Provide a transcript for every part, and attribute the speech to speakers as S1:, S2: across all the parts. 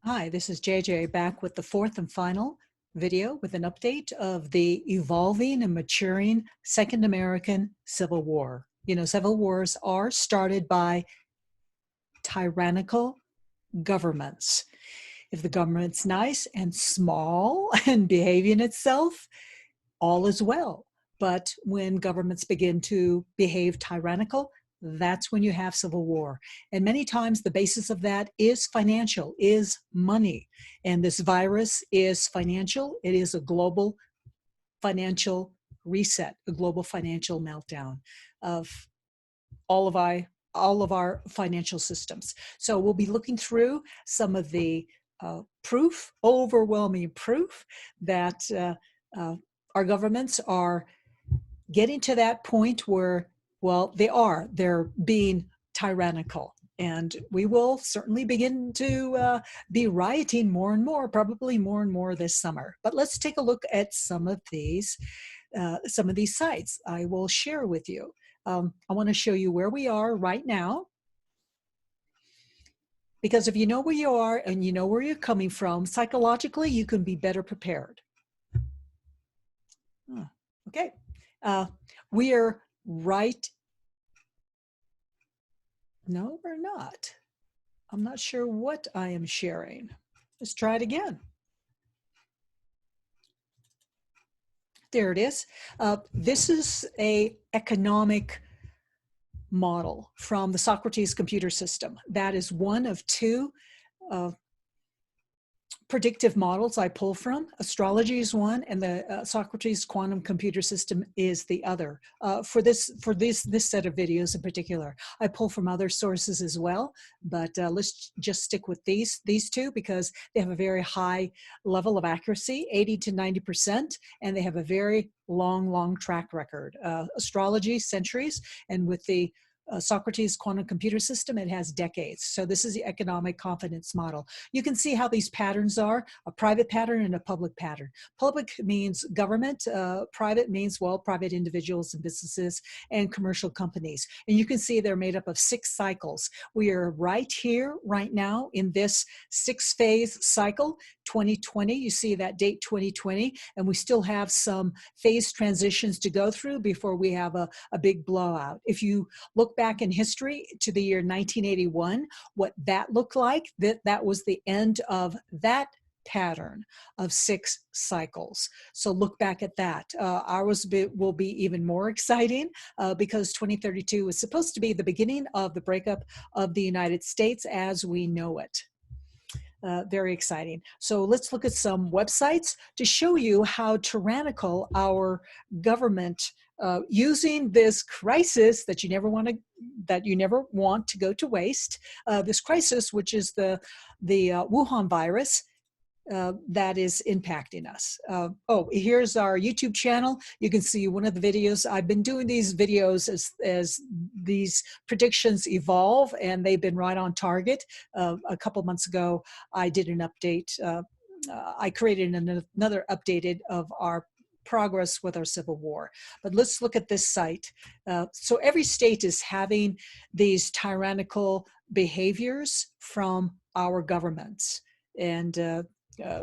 S1: Hi, this is JJ back with the fourth and final video with an update of the evolving and maturing Second American Civil War. You know, civil wars are started by tyrannical governments. If the government's nice and small and behaving itself, all is well. But when governments begin to behave tyrannical, that's when you have civil war. And many times the basis of that is financial, is money. And this virus is financial. It is a global financial reset, a global financial meltdown of all of our financial systems. So we'll be looking through some of the overwhelming proof that our governments are getting to that point where, well, they're being tyrannical. And we will certainly begin to be rioting more and more, probably more and more this summer. But let's take a look at some of these sites I will share with you. I want to show you where we are right now, because if you know where you are and you know where you're coming from, psychologically, you can be better prepared. Okay. We are right. No, we're not. I'm not sure what I am sharing. Let's try it again. There it is. This is an economic model from the Socrates computer system. That is one of two predictive models I pull from. Astrology is one, and the Socrates quantum computer system is the other. For this set of videos in particular, I pull from other sources as well, but let's just stick with these two because they have a very high level of accuracy, 80 to 90%, and they have a very long track record. Astrology, centuries, and with the Socrates quantum computer system, it has decades. So this is the economic confidence model. You can see how these patterns are, a private pattern and a public pattern. Public means government, private means, well, private individuals and businesses and commercial companies. And you can see they're made up of 6 cycles. We are right here, right now, in this 6-phase cycle, 2020. You see that date 2020, and we still have some phase transitions to go through before we have a big blowout. If you look back in history to the year 1981, what that looked like, that was the end of that pattern of 6 cycles. So look back at that. Ours will be even more exciting because 2032 is supposed to be the beginning of the breakup of the United States as we know it. Very exciting. So let's look at some websites to show you how tyrannical our government using this crisis that you never want to go to waste. This crisis, which is the Wuhan virus, that is impacting us. Here's our YouTube channel. You can see one of the videos. I've been doing these videos as these predictions evolve, and they've been right on target. A couple months ago, I did an update. I created another updated of our progress with our civil war. But let's look at this site. So every state is having these tyrannical behaviors from our governments. And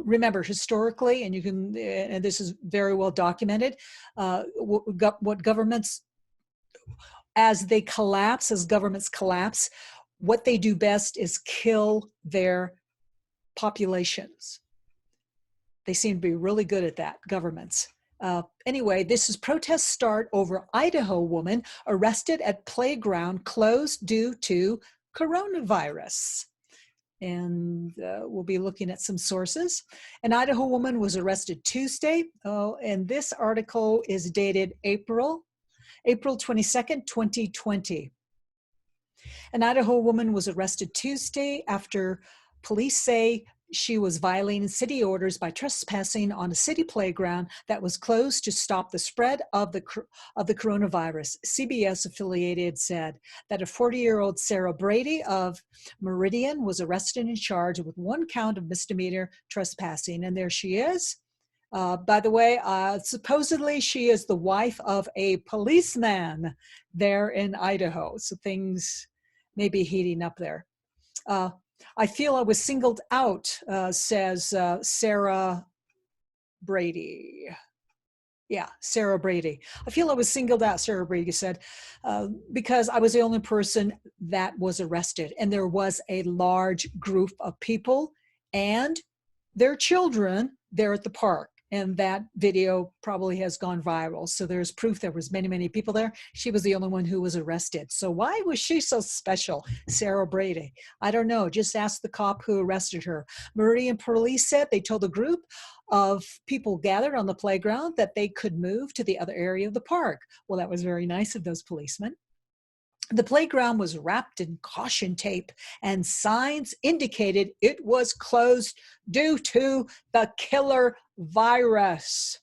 S1: remember, historically, and this is very well documented, what governments, as governments collapse, what they do best is kill their populations. They seem to be really good at that, governments. Anyway, this is protests start over Idaho woman arrested at playground closed due to coronavirus. And we'll be looking at some sources. An Idaho woman was arrested Tuesday, and this article is dated April 22nd, 2020. An Idaho woman was arrested Tuesday after police say she was violating city orders by trespassing on a city playground that was closed to stop the spread of the coronavirus. CBS affiliated said that a 40-year-old Sarah Brady of Meridian was arrested and charged with 1 count of misdemeanor trespassing. And there she is. By the way, supposedly she is the wife of a policeman there in Idaho. So things may be heating up there. I feel I was singled out, says Sarah Brady. Yeah, Sarah Brady. I feel I was singled out, Sarah Brady said, because I was the only person that was arrested. And there was a large group of people and their children there at the park. And that video probably has gone viral. So there's proof there was many, many people there. She was the only one who was arrested. So why was she so special, Sarah Brady? I don't know. Just ask the cop who arrested her. Meridian police said they told a group of people gathered on the playground that they could move to the other area of the park. Well, that was very nice of those policemen. The playground was wrapped in caution tape, and signs indicated it was closed due to the killer virus.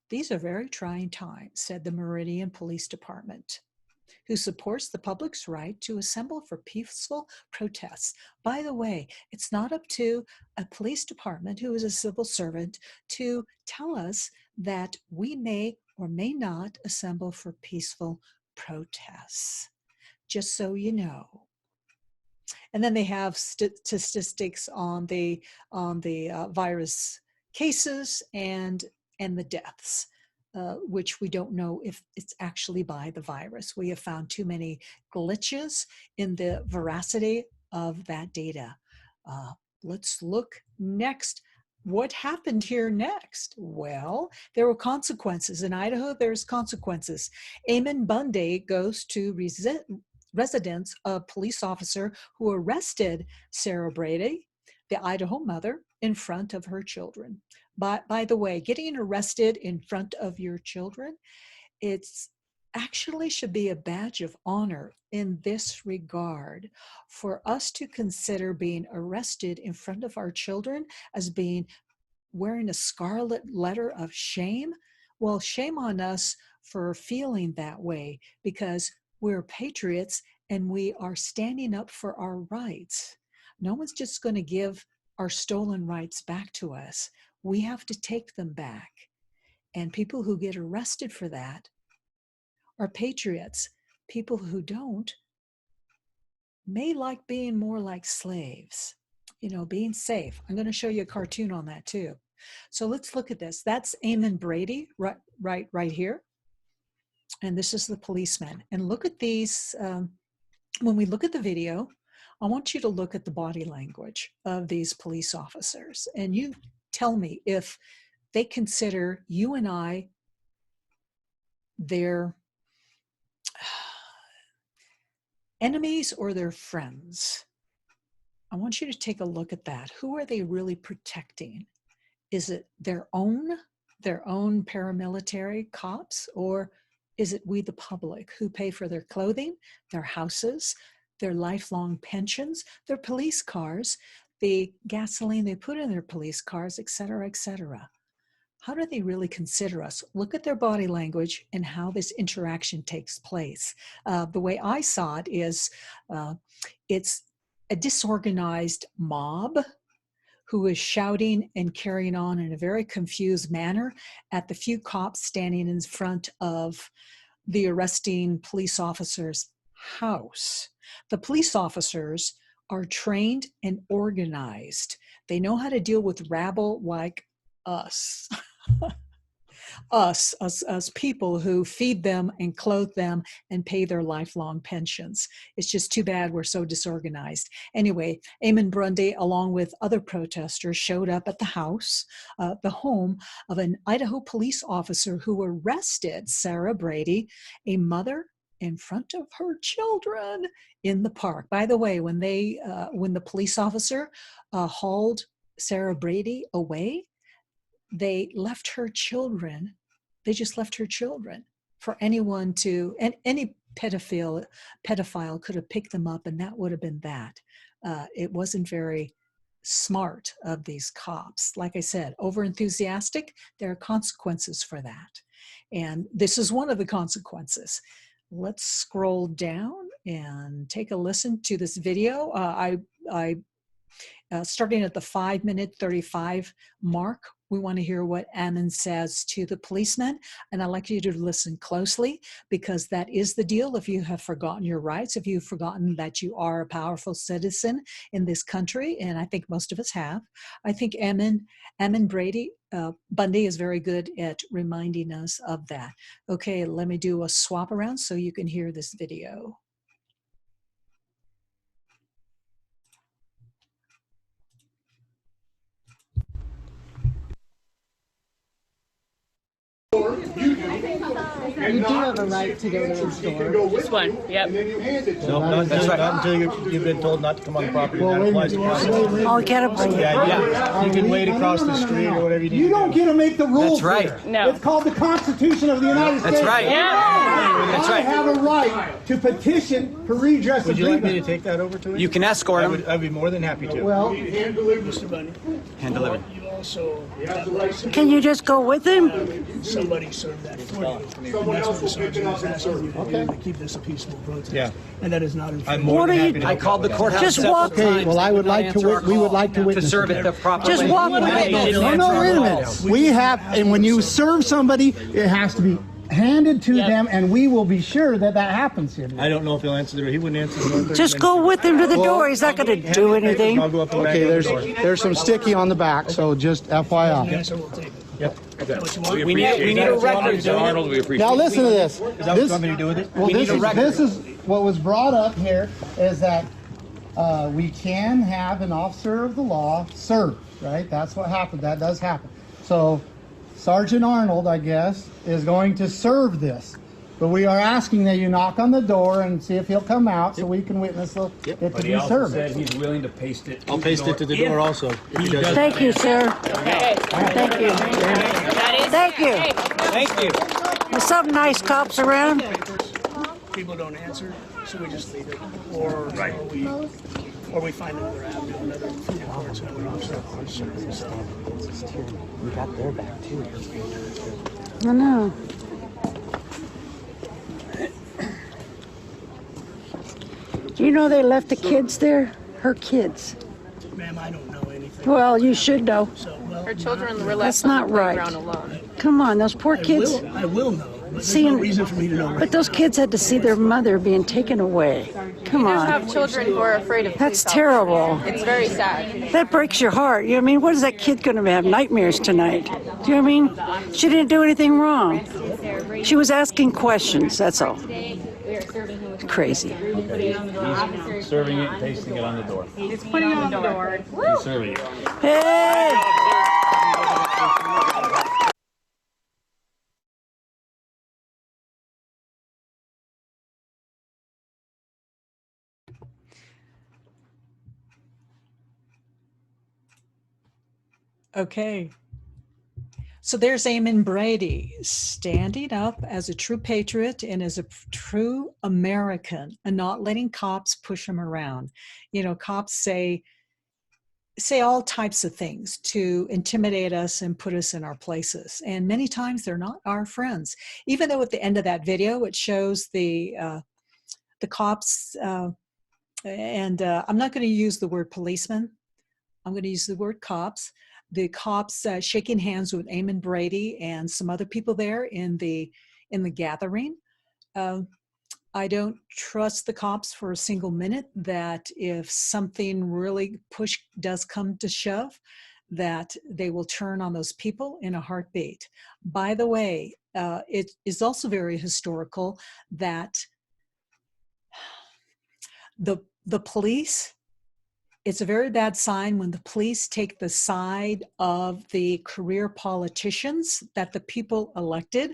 S1: These are very trying times, said the Meridian Police Department, who supports the public's right to assemble for peaceful protests. By the way, it's not up to a police department who is a civil servant to tell us that we may or may not assemble for peaceful protests. Just so you know. And then they have statistics on the virus cases and the deaths, which we don't know if it's actually by the virus. We have found too many glitches in the veracity of that data. Let's look next. What happened here next? Well, there were consequences. In Idaho, there's consequences. Ammon Bundy goes to residence of police officer who arrested Sarah Brady, the Idaho mother, in front of her children. By the way, getting arrested in front of your children, it's actually should be a badge of honor in this regard for us to consider being arrested in front of our children as being wearing a scarlet letter of shame. Well, shame on us for feeling that way, because we're patriots and we are standing up for our rights. No one's just going to give our stolen rights back to us. We have to take them back. And people who get arrested for that are patriots. People who don't may like being more like slaves, being safe. I'm going to show you a cartoon on that too. So let's look at this. That's Ammon Brady right here. And this is the policeman. And look at these. When we look at the video, I want you to look at the body language of these police officers. And you tell me if they consider you and I their enemies or their friends. I want you to take a look at that. Who are they really protecting? Is it their own paramilitary cops, or is it we the public who pay for their clothing, their houses, their lifelong pensions, their police cars, the gasoline they put in their police cars, et cetera, et cetera? How do they really consider us? Look at their body language and how this interaction takes place. The way I saw it is it's a disorganized mob who is shouting and carrying on in a very confused manner at the few cops standing in front of the arresting police officer's house. The police officers are trained and organized. They know how to deal with rabble like us. us people who feed them and clothe them and pay their lifelong pensions. It's just too bad we're so disorganized. Anyway, Ammon Bundy, along with other protesters, showed up at the house, the home of an Idaho police officer who arrested Sarah Brady, a mother in front of her children in the park. By the way, when the police officer hauled Sarah Brady away, they left her children. They just left her children for anyone to, and any pedophile could have picked them up, and that would have been that. It wasn't very smart of these cops. Like I said, over-enthusiastic, there are consequences for that. And this is one of the consequences. Let's scroll down and take a listen to this video. Starting at the 5-minute 35 mark, We want to hear what Ammon says to the policeman. And I'd like you to listen closely, because that is the deal. If you have forgotten your rights, if you've forgotten that you are a powerful citizen in this country, and I think most of us have, I think Ammon Bundy is very good at reminding us of that. Okay, let me do a swap around so you can hear this video.
S2: You do have a right to go to the store.
S3: This one, yep.
S4: No, that's right. Not until you've been told not to come on the property. That applies to property.
S2: Oh, get up.
S4: Yeah. You can wait across the street or whatever you need.
S5: You don't get to make the rules.
S4: That's right.
S5: Here.
S3: No.
S5: It's called the Constitution of the United States.
S4: That's right.
S3: Yeah.
S4: That's right.
S5: I have a right to petition for redress.
S4: Would you like me to take that over to him?
S6: You can escort him.
S4: I'd be more than happy to.
S5: Well,
S7: Hand delivered, Mr. Bundy.
S6: Hand delivered.
S7: You also have the right to
S2: Can you just go with him?
S7: somebody serve that for you. Someone else will pick it up and serve you. Okay. To keep this a peaceful protest.
S4: Yeah.
S7: And that is not in
S4: I'm more than happy to.
S6: I called the courthouse
S2: Just
S6: several
S2: walk.
S6: times.
S5: well, I would like to. We would like to
S6: to
S5: witness
S6: serve it the proper way.
S2: Just walk
S5: No,
S2: away.
S5: no, wait a minute. We have, and when you serve somebody, it has to be handed to them, and we will be sure that that happens here.
S4: I don't know if he'll answer the door. He wouldn't answer the door.
S2: Just go with him to the door. He's not going to do anything.
S4: I'll go up and
S5: Okay,
S4: back up the door.
S5: there's some sticky on the back, so just FYI.
S7: Answer, we'll take it.
S4: Yep.
S6: We need a record.
S8: Arnold, we appreciate
S5: Now listen to this.
S4: Is that what you want me to do with it?
S5: Well,
S6: We need a record.
S5: this is what was brought up here, is that we can have an officer of the law serve, right? That's what happened. That does happen. So Sergeant Arnold, I guess, is going to serve this. But we are asking that you knock on the door and see if he'll come out so we can witness it to
S8: But he
S5: be
S8: also
S5: served.
S8: said he's willing to paste it.
S4: I'll paste it to the door also. If he does it.
S2: Thank you, sir.
S3: Okay.
S2: Thank you.
S3: That is.
S2: Thank you.
S3: Hey,
S6: Thank you.
S2: There's some nice cops around.
S7: People don't answer, so we just leave it. Or we find another avenue, another food courts, another officer.
S6: We got their back too.
S2: I know. Do you know they left the kids there? Her kids.
S7: Ma'am, I don't know anything.
S2: Well, you should know.
S7: So, well,
S3: Her children were
S2: That's
S3: left on
S2: not
S3: the
S2: right.
S3: playground alone.
S2: Come on, those poor kids.
S7: I will know. But there's
S2: Seeing-
S7: no reason for me to know right
S2: But those kids had to see their mother being taken away. Come
S3: We just
S2: on.
S3: have children who are afraid of
S2: That's
S3: police
S2: terrible.
S3: officers. It's very sad.
S2: That breaks your heart. You know what I mean? What is that kid going to have nightmares tonight? Do you know what I mean? She didn't do anything wrong. She was asking questions, that's all. Crazy.
S8: He's serving it and pasting it on the door.
S3: It's putting on the door.
S8: He's serving it.
S2: Hey!
S1: Okay. So there's Eamon Brady standing up as a true patriot and as a true American and not letting cops push him around. You know, cops say all types of things to intimidate us and put us in our places. And many times they're not our friends. Even though at the end of that video, it shows the cops, and I'm not going to use the word policeman. I'm going to use the word cops. The cops shaking hands with Eamon Brady and some other people there in the gathering. I don't trust the cops for a single minute that if something really does come to shove, that they will turn on those people in a heartbeat. By the way, it is also very historical that the police, it's a very bad sign when the police take the side of the career politicians that the people elected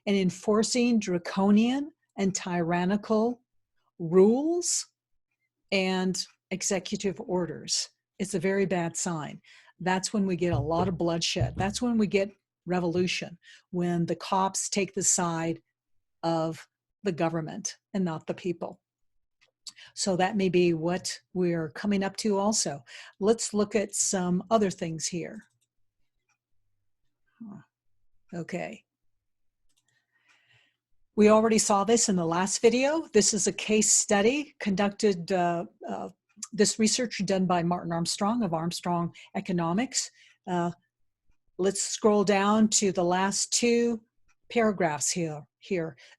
S1: and enforcing draconian and tyrannical rules and executive orders. It's a very bad sign. That's when we get a lot of bloodshed. That's when we get revolution, when the cops take the side of the government and not the people. So that may be what we're coming up to also. Let's look at some other things here. Okay. We already saw this in the last video. This is a case study conducted, this research done by Martin Armstrong of Armstrong Economics. Let's scroll down to the last two paragraphs here.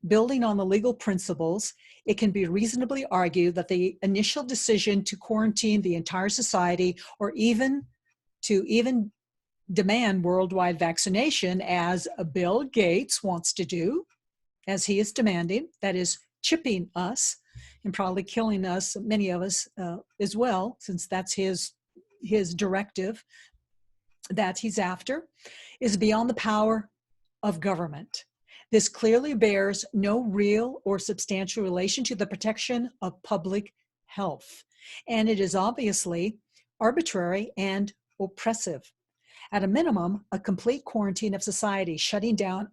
S1: Building on the legal principles, it can be reasonably argued that the initial decision to quarantine the entire society, or even demand worldwide vaccination, as Bill Gates wants to do, as he is demanding, that is chipping us and probably killing us, many of us as well, since that's his directive that he's after, is beyond the power of government. This clearly bears no real or substantial relation to the protection of public health, and it is obviously arbitrary and oppressive. At a minimum, a complete quarantine of society, shutting down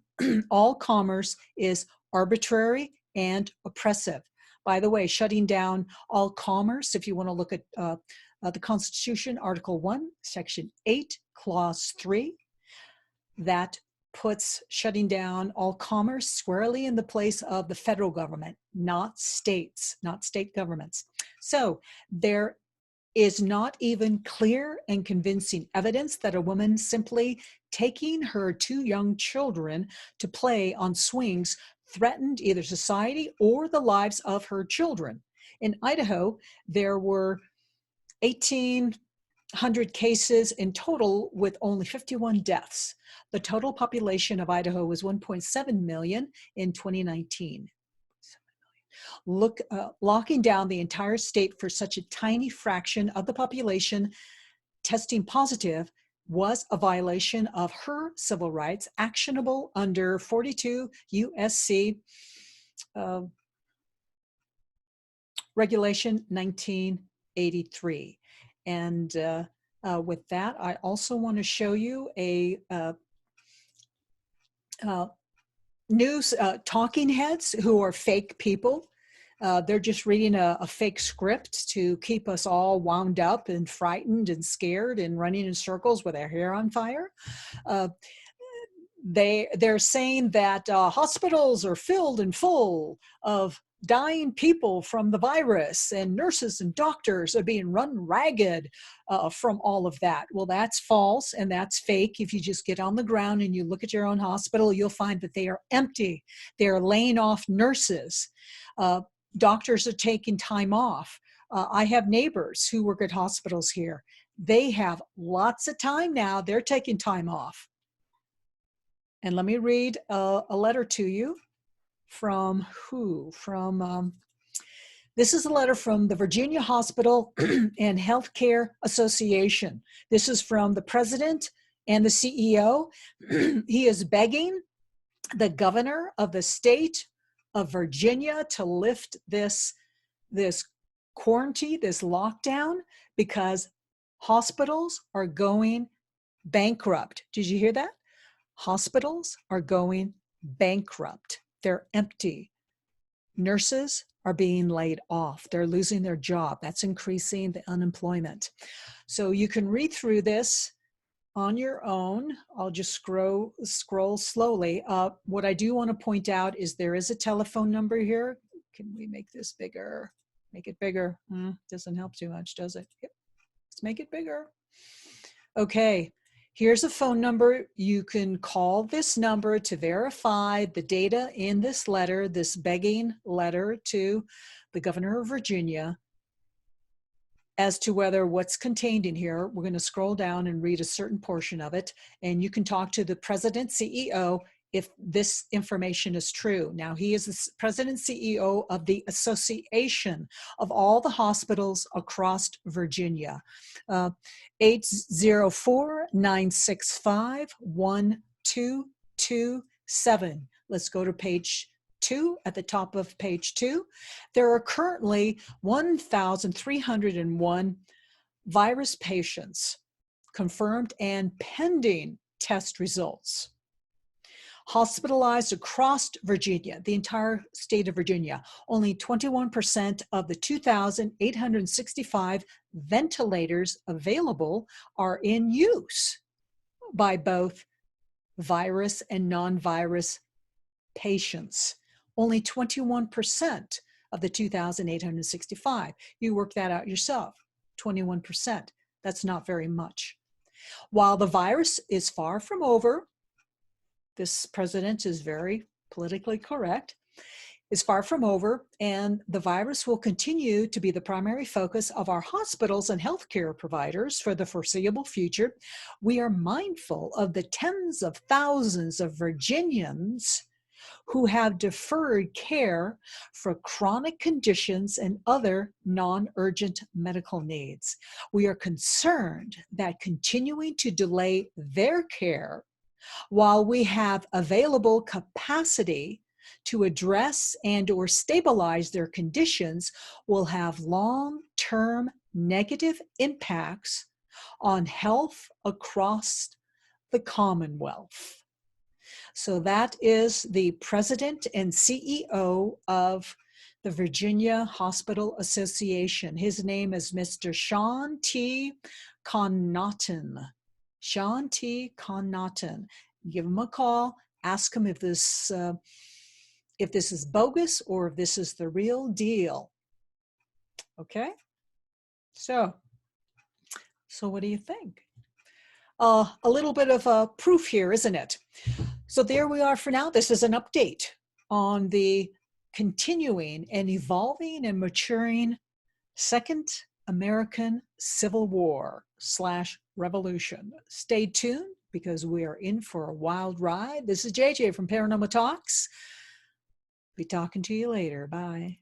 S1: all commerce, is arbitrary and oppressive. By the way, shutting down all commerce, if you want to look at the Constitution, Article 1, Section 8, Clause 3, that puts shutting down all commerce squarely in the place of the federal government, not states, not state governments. So there is not even clear and convincing evidence that a woman simply taking her two young children to play on swings threatened either society or the lives of her children. In Idaho, there were 1,800 cases in total with only 51 deaths. The total population of Idaho was 1.7 million in 2019. Locking down the entire state for such a tiny fraction of the population testing positive was a violation of her civil rights, actionable under 42 U.S.A. Regulation 1983. And with that, I also want to show you a news talking heads who are fake people. They're just reading a fake script to keep us all wound up and frightened and scared and running in circles with our hair on fire. They're saying that hospitals are filled and full of dying people from the virus, and nurses and doctors are being run ragged from all of that. Well, that's false and that's fake. If you just get on the ground and you look at your own hospital, you'll find that they are empty. They're laying off nurses. Doctors are taking time off. I have neighbors who work at hospitals here. They have lots of time now. They're taking time off. And let me read a letter to you from who? This is a letter from the Virginia Hospital and Healthcare Association. This is from the president and the CEO. He is begging the governor of the state of Virginia to lift this quarantine, this lockdown, because hospitals are going bankrupt. Did you hear that? Hospitals are going bankrupt. They're empty. Nurses are being laid off. They're losing their job. That's increasing the unemployment. So you can read through this on your own. I'll just scroll slowly. What I do want to point out is there is a telephone number here. Can we make this bigger? Make it bigger. Doesn't help too much, does it? Yep. Let's make it bigger. Okay. Here's a phone number. You can call this number to verify the data in this letter, this begging letter to the governor of Virginia, as to whether what's contained in here. We're going to scroll down and read a certain portion of it, and you can talk to the president, CEO, if this information is true. Now, he is the president CEO of the Association of all the hospitals across Virginia. 804-965-1227. Let's go to page 2, at the top of page 2. There are currently 1,301 virus patients confirmed and pending test results. Hospitalized across Virginia, the entire state of Virginia, only 21% of the 2,865 ventilators available are in use by both virus and non-virus patients. Only 21% of the 2,865. You work that out yourself, 21%. That's not very much. While the virus is far from over, this president is very politically correct, is far from over, and the virus will continue to be the primary focus of our hospitals and healthcare providers for the foreseeable future. We are mindful of the tens of thousands of Virginians who have deferred care for chronic conditions and other non-urgent medical needs. We are concerned that continuing to delay their care while we have available capacity to address and or stabilize their conditions will have long-term negative impacts on health across the Commonwealth. So that is the president and CEO of the Virginia Hospital Association. His name is Mr. Sean T. Connaughton. Sean T. Connaughton. Give him a call. Ask him if this is bogus or if this is the real deal. Okay? So what do you think? A little bit of proof here, isn't it? So there we are for now. This is an update on the continuing and evolving and maturing Second American Civil War / Revolution. Stay tuned because we are in for a wild ride. This is JJ from Paranormal Talks. Be talking to you later. Bye.